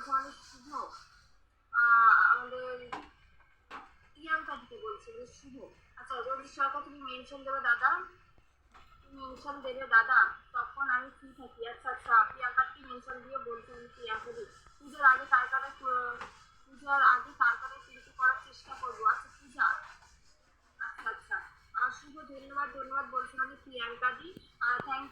বলছে মানে শুভ, আমাদের প্রিয়াঙ্কা দিকে বলছে শুভ। আচ্ছা যদি সরকার তুমি মেনশন দেবে দাদা, মেনশন দেবে দাদা, তখন আমি ফ্রি থাকি। আচ্ছা আচ্ছা, প্রিয়াঙ্কাকে মেনশন দিয়ে বলছি আমি প্রিয়াঙ্কা দিই। পুজোর আগে কার কাটা কিন্তু করার চেষ্টা করবো। আচ্ছা পূজা, আচ্ছা আচ্ছা, শুভ ধন্যবাদ ধন্যবাদ বলছি আমি প্রিয়াঙ্কা দি, থ্যাংক